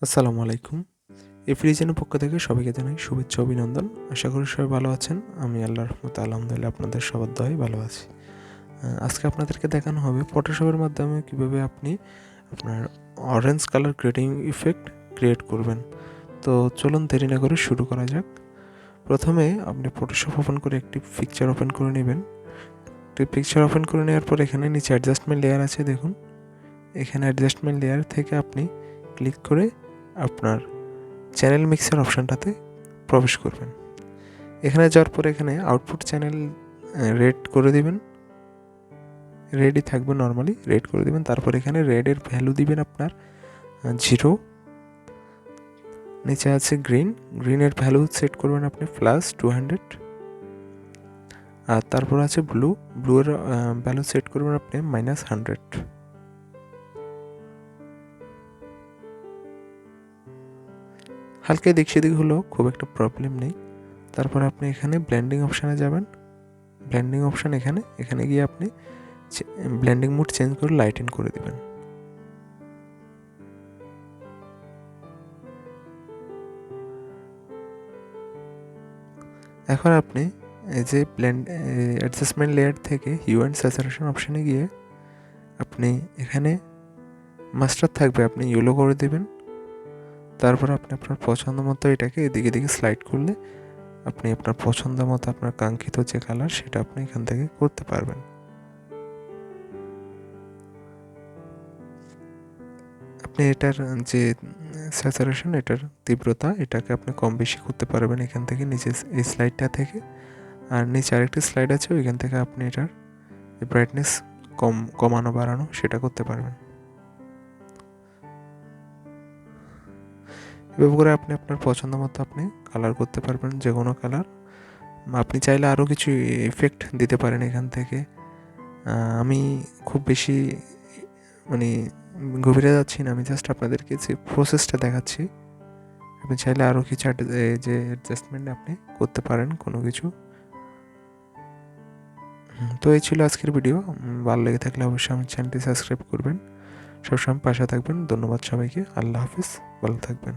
আসসালামু আলাইকুম। এই ফ্রিজেনের পক্ষ থেকে সবাইকে জানাই শুভেচ্ছা অভিনন্দন। আশা করি সবাই ভালো আছেন। আমি আল্লাহর রহমতে আলহামদুলিল্লাহ আপনাদের সবার দয়ায় ভালো আছি। আজকে আপনাদেরকে দেখানো হবে ফটোশপের মাধ্যমে কীভাবে আপনি আপনার orange colour grading effect create করবেন। তো চলুন দেরি না করে শুরু করা যাক। প্রথমে আপনি ফটোশপ ওপেন করে একটি পিকচার ওপেন করে নেবেন। একটি পিকচার ওপেন করে নেওয়ার পর এখানে নিচে অ্যাডজাস্টমেন্ট লেয়ার আছে দেখুন। এখানে অ্যাডজাস্টমেন্ট লেয়ার থেকে আপনি ক্লিক করে আপনার চ্যানেল মিক্সার অপশানটাতে প্রবেশ করবেন। এখানে যাওয়ার পর এখানে আউটপুট চ্যানেল রেড করে দিবেন, রেডই থাকবে নর্মালি, রেড করে দিবেন। তারপর এখানে রেডের ভ্যালু দিবেন আপনার 0, নিচে আছে গ্রিনের ভ্যালু সেট করবেন আপনি +200, আর তারপর আছে ব্লুর ভ্যালু সেট করবেন আপনি -100। হালকা এদিক সেদিক হলেও খুব একটা প্রবলেম নেই। তারপর আপনি এখানে ব্লেন্ডিং অপশানে যাবেন। ব্লেন্ডিং অপশান এখানে গিয়ে আপনি ব্লেন্ডিং মোড চেঞ্জ করে লাইটেন করে দিবেন। এখন আপনি এই যে অ্যাডজাস্টমেন্ট লেয়ার থেকে হিউ অ্যান্ড স্যাচুরেশন অপশানে গিয়ে আপনি এখানে মাস্টার থাকবে, আপনি ইয়েলো করে দেবেন। তারপর আপনি আপনার পছন্দ মতো এটাকে এদিকে দিকে স্লাইড করলে আপনি আপনার পছন্দ মতো আপনার কাঙ্ক্ষিত যে কালার সেটা আপনি এখান থেকে করতে পারবেন। আপনি এটার যে স্যাচুরেশন, এটার তীব্রতা, এটাকে আপনি কম বেশি করতে পারবেন এখান থেকে নিচে এই স্লাইডটা থেকে। আর নিচে আরেকটি স্লাইড আছে, ওইখান থেকে আপনি এটার ব্রাইটনেস কমানো বাড়ানো সেটা করতে পারবেন। এভাবে করে আপনি আপনার পছন্দ মতো আপনি কালার করতে পারবেন, যে কোনো কালার। আপনি চাইলে আরও কিছু এফেক্ট দিতে পারেন এখান থেকে। আমি খুব বেশি গভীরে যাচ্ছি না, আমি জাস্ট আপনাদেরকে যে প্রসেসটা দেখাচ্ছি। আপনি চাইলে আরও কিছু যে অ্যাডজাস্টমেন্ট আপনি করতে পারেন কোনো কিছু। তো এই ছিল আজকের ভিডিও। ভালো লেগে থাকলে অবশ্যই আমার চ্যানেলটি সাবস্ক্রাইব করবেন। সবসময় পাশে থাকবেন। ধন্যবাদ সবাইকে। আল্লাহ হাফিজ, ভালো থাকবেন।